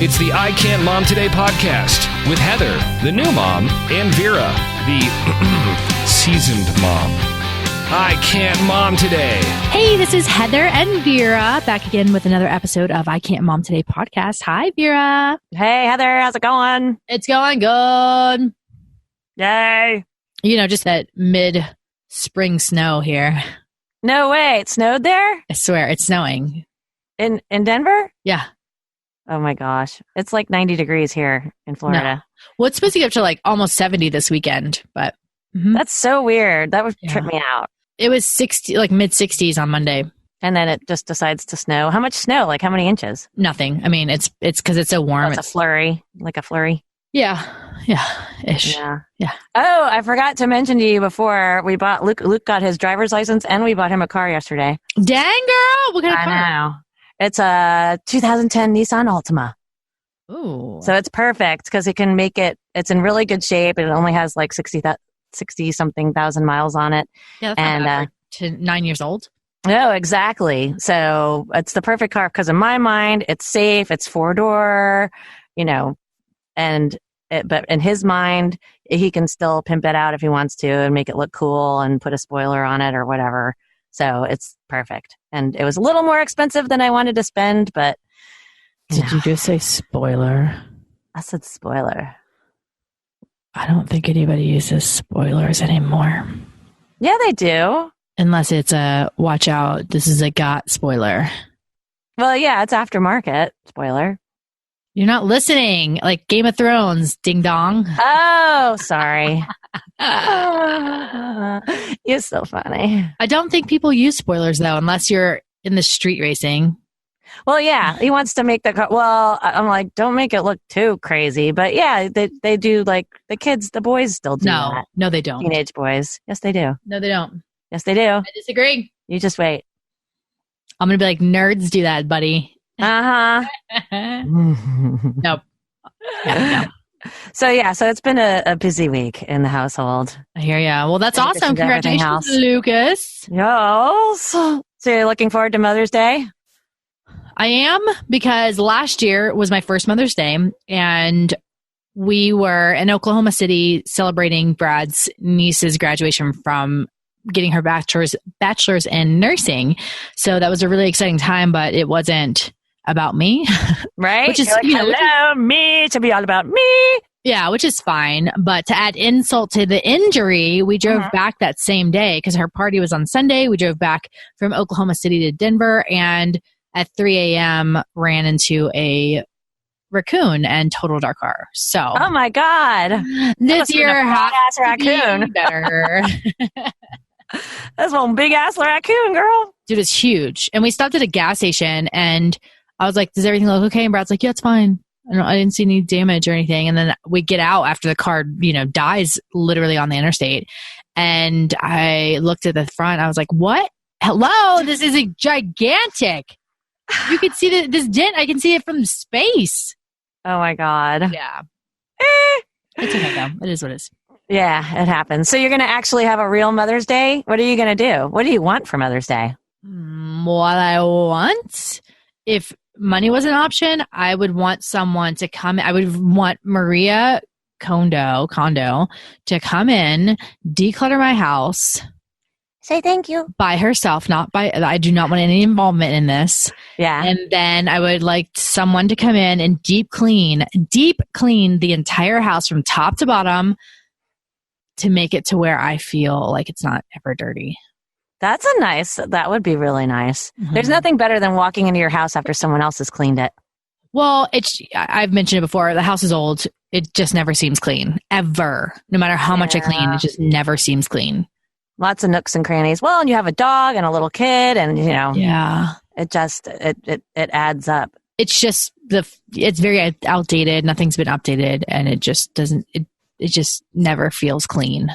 It's the I Can't Mom Today podcast with Heather, the new mom, and Vera, the seasoned mom. I Can't Mom Today. Hey, this is Heather and Vera back again with another episode of I Can't Mom Today podcast. Hi, Vera. Hey, Heather. How's it going? It's going good. Yay. You know, just that mid-spring snow here. No way. It snowed there? I swear, it's snowing. In Denver? Yeah. Oh my gosh. It's like 90 degrees here in Florida. No. Well, it's supposed to get up to like almost 70 this weekend, but... That's so weird. That would trip me out. It was 60, like mid-60s on Monday. And then it just decides to snow. How much snow? Like how many inches? Nothing. I mean, it's because it's so warm. Oh, it's a flurry. Like a flurry. Yeah. Ish. Yeah. Yeah. Oh, I forgot to mention to you before, we bought Luke got his driver's license and we bought him a car yesterday. Dang, girl. What kind of car? I know. It's a 2010 Nissan Altima. Ooh. So it's perfect because it can make it, it's in really good shape. It only has like 60-something thousand miles on it. Yeah, that's not bad to 9 years old. No, exactly. So it's the perfect car because in my mind, it's safe. It's 4-door, you know, but in his mind, he can still pimp it out if he wants to and make it look cool and put a spoiler on it or whatever. So it's perfect. And it was a little more expensive than I wanted to spend, but. Did you just say spoiler? I said spoiler. I don't think anybody uses spoilers anymore. Yeah, they do. Unless it's a watch out, this is a GOT spoiler. Well, yeah, it's aftermarket spoiler. You're not listening. Like Game of Thrones, ding dong. Oh, sorry. You're so funny. I don't think people use spoilers though, unless you're in the street racing. Well, yeah, he wants to make the car. Well, I'm like, don't make it look too crazy. But yeah, they do, like the kids, the boys still do that. No, they don't. Teenage boys. Yes, they do. No, they don't. Yes, they do. I disagree. You just wait. I'm going to be like, nerds do that, buddy. Uh-huh. Nope. Yeah, no. So it's been a busy week in the household. I hear ya. Well, that's awesome. Congratulations, Lucas. Yes. So you're looking forward to Mother's Day? I am, because last year was my first Mother's Day, and we were in Oklahoma City celebrating Brad's niece's graduation from getting her bachelor's in nursing. So that was a really exciting time, but it wasn't about me. Right? Which is, like, hello, me, to be all about me. Yeah, which is fine. But to add insult to the injury, we drove back that same day because her party was on Sunday. We drove back from Oklahoma City to Denver, and at 3 a.m. ran into a raccoon and totaled our car. So, oh my God, this year hot ass raccoon better. That's one big ass raccoon, girl. Dude, it's huge. And we stopped at a gas station, and I was like, "Does everything look okay?" And Brad's like, "Yeah, it's fine. I didn't see any damage or anything." And then we get out after the car, dies literally on the interstate. And I looked at the front. I was like, "What? Hello, this is a gigantic." You can see this dent. I can see it from space. Oh my God. Yeah. It's okay though. It is what it is. Yeah, it happens. So you're going to actually have a real Mother's Day? What are you going to do? What do you want for Mother's Day? What I want, if money was an option, I would want someone to come. I would want Maria Kondo to come in, declutter my house. Say thank you. By herself, I do not want any involvement in this. Yeah. And then I would like someone to come in and deep clean the entire house from top to bottom to make it to where I feel like it's not ever dirty. That would be really nice. Mm-hmm. There's nothing better than walking into your house after someone else has cleaned it. Well, I've mentioned it before. The house is old. It just never seems clean, ever. No matter how much I clean, it just never seems clean. Lots of nooks and crannies. Well, and you have a dog and a little kid, and yeah, it just it adds up. It's just it's very outdated. Nothing's been updated, and it just doesn't. It just never feels clean.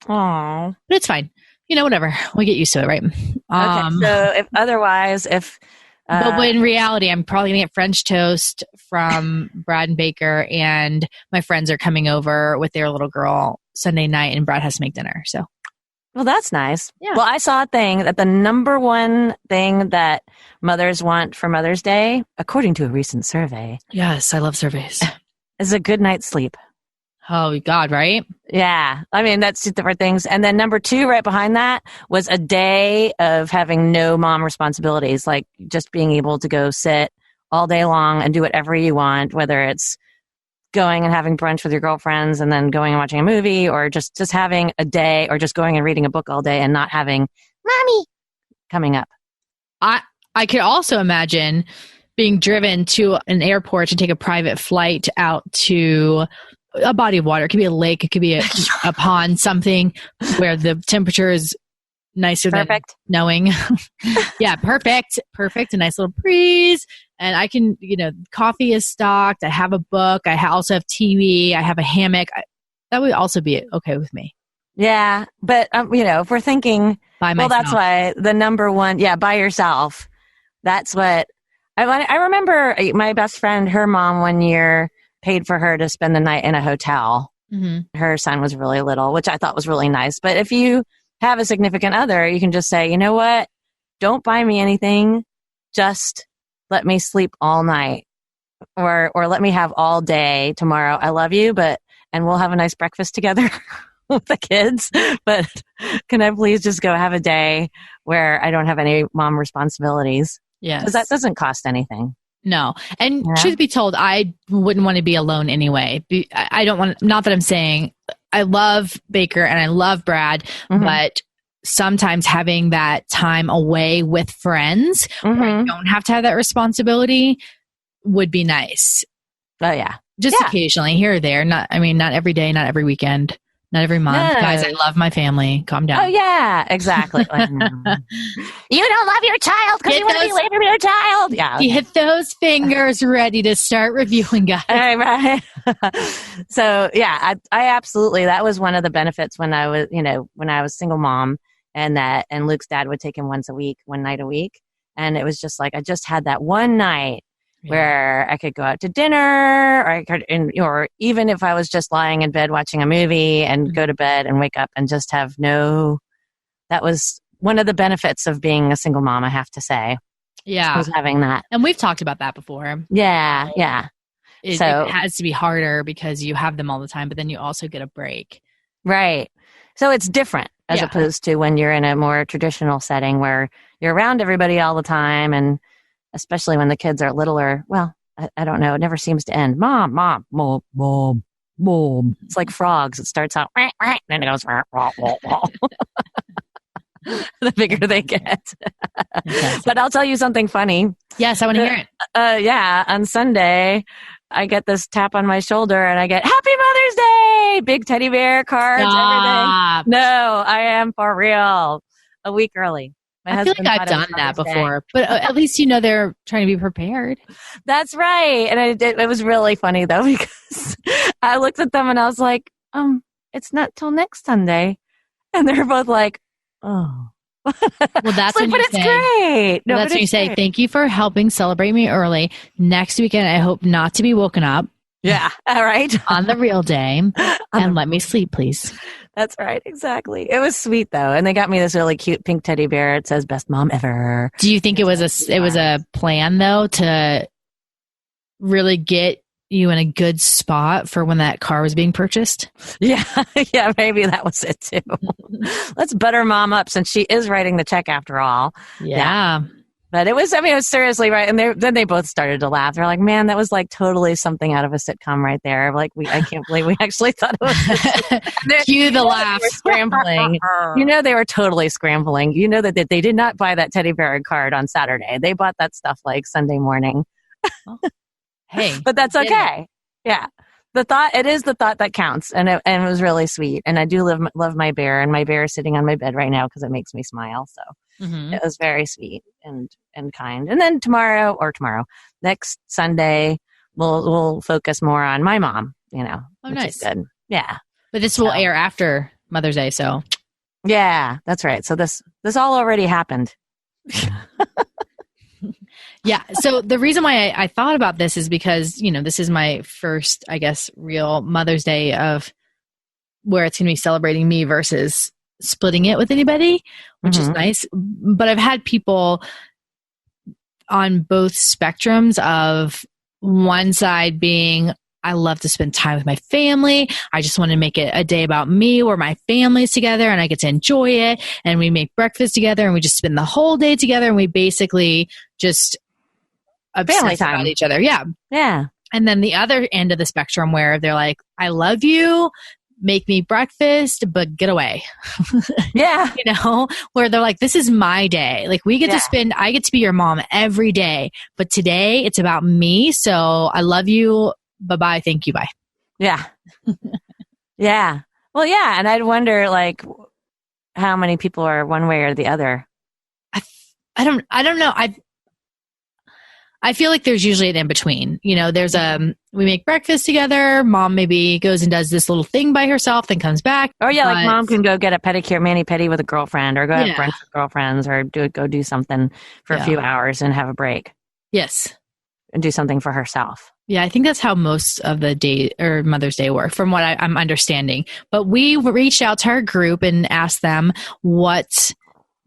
Oh, but it's fine. Whatever. We get used to it, right? Okay. So but in reality, I'm probably gonna get French toast from Brad and Baker, and my friends are coming over with their little girl Sunday night, and Brad has to make dinner. So. Well, that's nice. Yeah. Well, I saw a thing that the number one thing that mothers want for Mother's Day, according to a recent survey, Yes, I love surveys. is a good night's sleep. Oh, God, right? Yeah. I mean, that's two different things. And then number two, right behind that, was a day of having no mom responsibilities, like just being able to go sit all day long and do whatever you want, whether it's going and having brunch with your girlfriends and then going and watching a movie, or just having a day, or just going and reading a book all day and not having mommy coming up. I could also imagine being driven to an airport to take a private flight out to a body of water. It could be a lake. It could be a pond, something where the temperature is nicer Perfect. than knowing. Yeah, perfect. A nice little breeze. And I can, coffee is stocked. I have a book. I also have TV. I have a hammock. That would also be okay with me. Yeah. But, if we're thinking, By myself. well, that's why the number one, by yourself. That's what I remember. My best friend, her mom one year paid for her to spend the night in a hotel. Mm-hmm. Her son was really little, which I thought was really nice. But if you have a significant other, you can just say, you know what? Don't buy me anything. Just let me sleep all night, or let me have all day tomorrow. I love you, and we'll have a nice breakfast together with the kids. But can I please just go have a day where I don't have any mom responsibilities? Yes. Because that doesn't cost anything. No. And truth be told, I wouldn't want to be alone anyway. I don't want, not that I'm saying I love Baker and I love Brad, but sometimes having that time away with friends where I don't have to have that responsibility would be nice. Oh, yeah. Just occasionally here or there. Not every day, not every weekend, not every month. No. Guys, I love my family. Calm down. Oh, yeah, exactly. Like, you don't love your child because you want to be away from your child. Yeah. Get those fingers ready to start reviewing, guys. Right. So, yeah, I absolutely, that was one of the benefits when I was single mom, and Luke's dad would take him one night a week. And it was just like, I just had that one night where I could go out to dinner, or even if I was just lying in bed watching a movie and go to bed and wake up and just have that was one of the benefits of being a single mom, I have to say. Yeah. Was having that. And we've talked about that before. Yeah. Yeah. It has to be harder because you have them all the time, but then you also get a break. Right. So it's different as opposed to when you're in a more traditional setting where you're around everybody all the time, and especially when the kids are littler. Well, I don't know. It never seems to end. Mom, mom, mom, mom, mom. It's like frogs. It starts out, and then it goes, the bigger they get. But I'll tell you something funny. Yes, I want to hear it. On Sunday, I get this tap on my shoulder and I get, Happy Mother's Day! Big teddy bear cards, everything. No, I am for real. A week early. I feel like I've done that before, but at least they're trying to be prepared. That's right. And it was really funny though, because I looked at them and I was like, it's not till next Sunday. And they're both like, oh. Well, that's when but it's great. No, that's when you say, thank you for helping celebrate me early. Next weekend, I hope not to be woken up. Yeah. All right. On the real day. And let me sleep, please. That's right. Exactly. It was sweet though. And they got me this really cute pink teddy bear. It says best mom ever. Do you think it was a plan though to really get you in a good spot for when that car was being purchased? Yeah. Yeah. Maybe that was it too. Let's butter mom up since she is writing the check after all. Yeah. But it was seriously right. And then they both started to laugh. They're like, man, that was like totally something out of a sitcom right there. Like I can't believe we actually thought it was. Cue the laugh. They were scrambling. They were totally scrambling. That they did not buy that teddy bear card on Saturday. They bought that stuff like Sunday morning. Oh. Hey. But that's okay. Yeah. It is the thought that counts. And it was really sweet. And I do love my bear, and my bear is sitting on my bed right now because it makes me smile. So it was very sweet and kind. And then next Sunday, we'll focus more on my mom, which nice. is good. Yeah. But this will air after Mother's Day. So yeah, that's right. So this all already happened. Yeah. So the reason why I thought about this is because, this is my first, I guess, real Mother's Day of where it's going to be celebrating me versus splitting it with anybody, which is nice. But I've had people on both spectrums of one side being, I love to spend time with my family. I just want to make it a day about me where my family's together and I get to enjoy it. And we make breakfast together and we just spend the whole day together and we basically just obsess about each other. Yeah. Yeah. And then the other end of the spectrum where they're like, I love you, make me breakfast, but get away. Yeah. You know, where they're like, this is my day. Like we get to spend, I get to be your mom every day, but today it's about me. So I love you. Bye-bye. Thank you. Bye. Yeah. Yeah. Well, yeah. And I'd wonder like how many people are one way or the other. I don't know. I feel like there's usually an in between. You know, there's we make breakfast together. Mom maybe goes and does this little thing by herself, then comes back. Oh yeah, like mom can go get a pedicure, mani-pedi with a girlfriend, or go have brunch with girlfriends, or go do something for a few hours and have a break. Yes, and do something for herself. Yeah, I think that's how most of the day or Mother's Day work, from what I'm understanding. But we reached out to our group and asked them what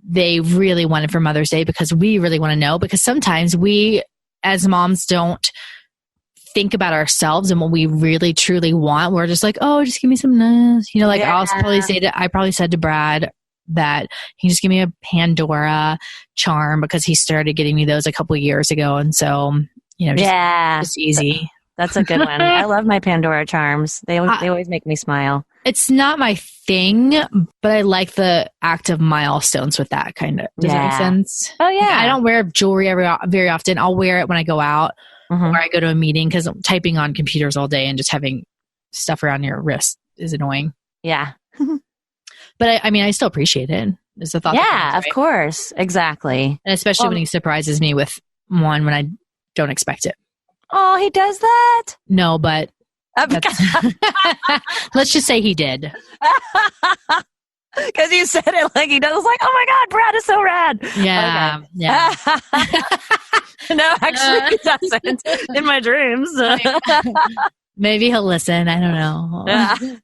they really wanted for Mother's Day, because we really want to know. Because sometimes we, as moms, don't think about ourselves and what we really truly want. We're just like, oh, just give me some nuts. You know, like I probably said to Brad that he just give me a Pandora charm, because he started getting me those a couple of years ago. And so, you know, just easy. That's a good one. I love my Pandora charms. They always make me smile. It's not my thing, but I like the active milestones with that kind of. Does that make sense? Oh yeah. I don't wear jewelry very often. I'll wear it when I go out or I go to a meeting, because typing on computers all day and just having stuff around your wrist is annoying. Yeah. But I mean, I still appreciate it. It's a thought. Yeah, of course. Exactly. And especially when he surprises me with one when I don't expect it. Oh, he does that? No, but let's just say he did. Because you said it like he does. I was like, oh my God, Brad is so rad. Yeah. Okay. Yeah. No, actually he doesn't. In my dreams. Maybe he'll listen. I don't know.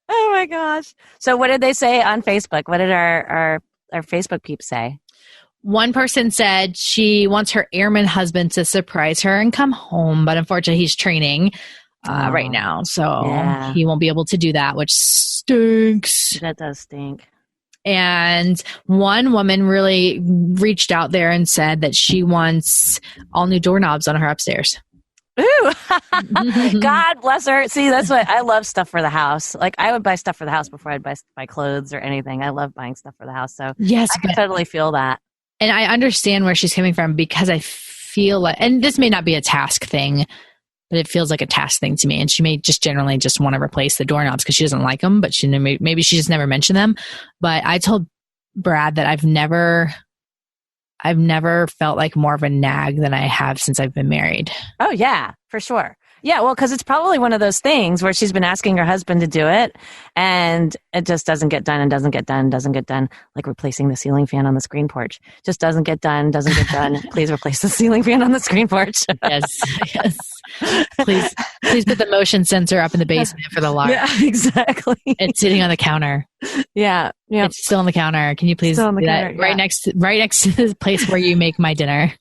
Oh my gosh. So what did they say on Facebook? What did our Facebook peeps say? One person said she wants her airman husband to surprise her and come home, but unfortunately he's training right now, so he won't be able to do that, which stinks. That does stink. And one woman really reached out there and said that she wants all new doorknobs on her upstairs. Ooh, God bless her. See, that's what I love, stuff for the house. Like I would buy stuff for the house before I'd buy clothes or anything. I love buying stuff for the house. So yes, I can totally feel that. And I understand where she's coming from, because I feel like, and this may not be a task thing, but it feels like a task thing to me. And she may just generally just want to replace the doorknobs because she doesn't like them, but maybe she just never mentioned them. But I told Brad that I've never felt like more of a nag than I have since I've been married. Oh yeah, for sure. Yeah, well, because it's probably one of those things where she's been asking her husband to do it, and it just doesn't get done and doesn't get done, doesn't get done. Like replacing the ceiling fan on the screen porch. Just doesn't get done, doesn't get done. Please replace the ceiling fan on the screen porch. Yes. Please put the motion sensor up in the basement for the alarm. Yeah, exactly. It's sitting on the counter. Yeah. It's still on the counter. Can you please do that? Right next to the place where you make my dinner.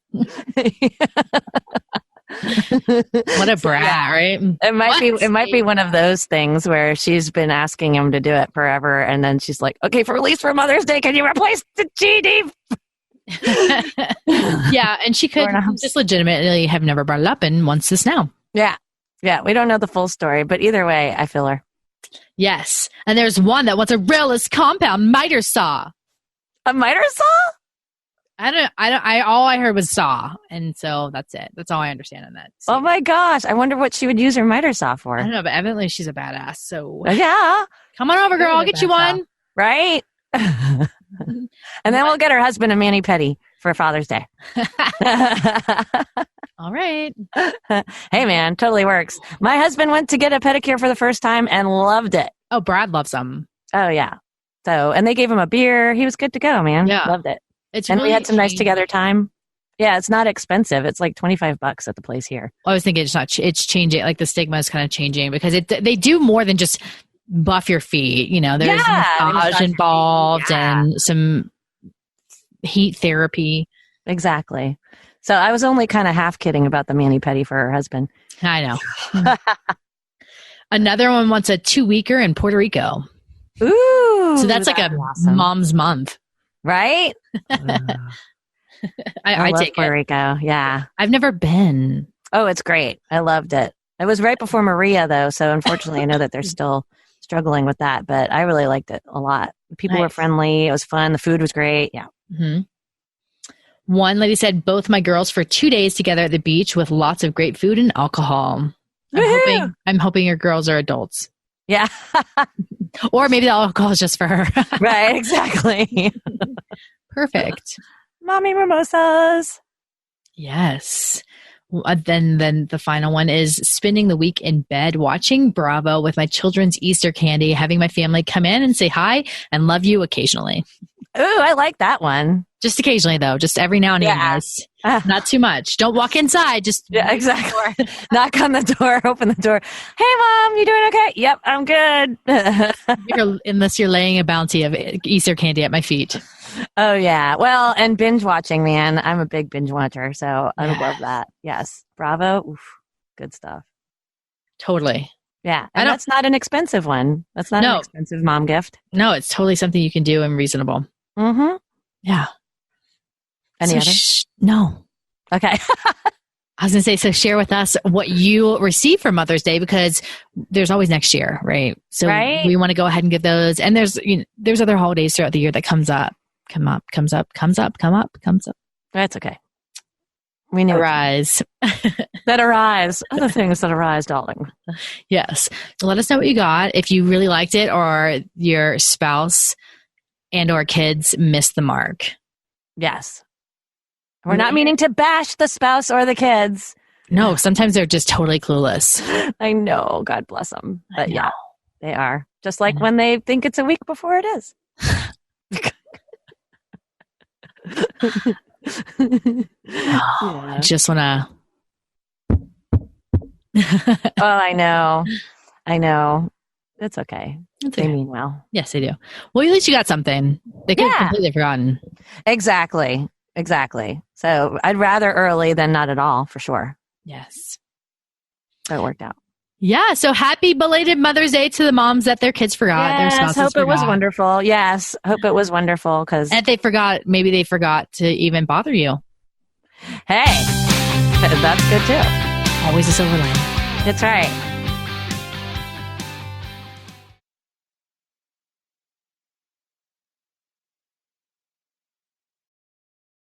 What a brat, right? It might be one of those things where she's been asking him to do it forever, and then she's like, "Okay, for release for Mother's Day, can you replace the GD?" Yeah, and she could just legitimately have never brought it up and wants this now. Yeah. We don't know the full story, but either way, I feel her. Yes, and there's one that wants a railless compound miter saw. A miter saw? All I heard was saw, and so that's it. That's all I understand on that. So. Oh my gosh, I wonder what she would use her miter saw for. I don't know, but evidently she's a badass. So yeah, come on over, girl. I'll get you one. Right. And then we'll get her husband a mani-pedi for Father's Day. All right. Hey man, totally works. My husband went to get a pedicure for the first time and loved it. Oh, Brad loves them. Oh yeah. So, and they gave him a beer. He was good to go, man. Yeah. Loved it. And we had some nice together time. Yeah, it's not expensive. It's like $25 at the place here. I was thinking it's changing. Like the stigma is kind of changing, because they do more than just buff your feet. You know, there's massage involved and some heat therapy. Exactly. So I was only kind of half kidding about the mani-pedi for her husband. I know. Another one wants a 2-weeker in Puerto Rico. Ooh. So that's like a mom's month. Right? I love take Puerto it. Rico. Yeah. I've never been. Oh, it's great. I loved it. It was right before Maria, though. So unfortunately, I know that they're still struggling with that, but I really liked it a lot. People were friendly. It was fun. The food was great. Yeah. Mm-hmm. One lady said, both my girls for 2 days together at the beach with lots of great food and alcohol. I'm hoping your girls are adults. Yeah. Or maybe the alcohol is just for her. Right. Exactly. Perfect. Mommy mimosas. Yes. Then the final one is spending the week in bed watching Bravo with my children's Easter candy, having my family come in and say hi and love you occasionally. Ooh, I like that one. Just occasionally, though. Just every now and again, guys. Not too much. Don't walk inside. Just exactly. Knock on the door. Open the door. Hey, Mom, you doing okay? Yep, I'm good. Unless you're laying a bounty of Easter candy at my feet. Oh, yeah. Well, and binge watching, man. I'm a big binge watcher, so I would love that. Yes. Bravo. Oof, good stuff. Totally. Yeah. And that's not an expensive one. That's not an expensive mom gift. No, it's totally something you can do and reasonable. Mm-hmm. Yeah. Any other? No. Okay. I was going to say, so share with us what you receive for Mother's Day, because there's always next year, right? So we want to go ahead and get those. And there's other holidays throughout the year that comes up. That's okay. We know. Arise. That arise. Other things that arise, darling. Yes. So let us know what you got. If you really liked it or your spouse and or kids missed the mark. Yes. We're not meaning to bash the spouse or the kids. No, sometimes they're just totally clueless. I know. God bless them. But yeah, they are. Just like when they think it's a week before it is. I just want to. Oh, I know. It's okay. They mean well. Yes, they do. Well, at least you got something. They could have completely forgotten. Exactly. So I'd rather early than not at all, for sure. Yes. So it worked out. Yeah. So happy belated Mother's Day to the moms that their kids forgot. Their spouses hope forgot. It was wonderful. Yes. Hope it was wonderful. And maybe they forgot to even bother you. Hey, that's good too. Always a silver lining. That's right.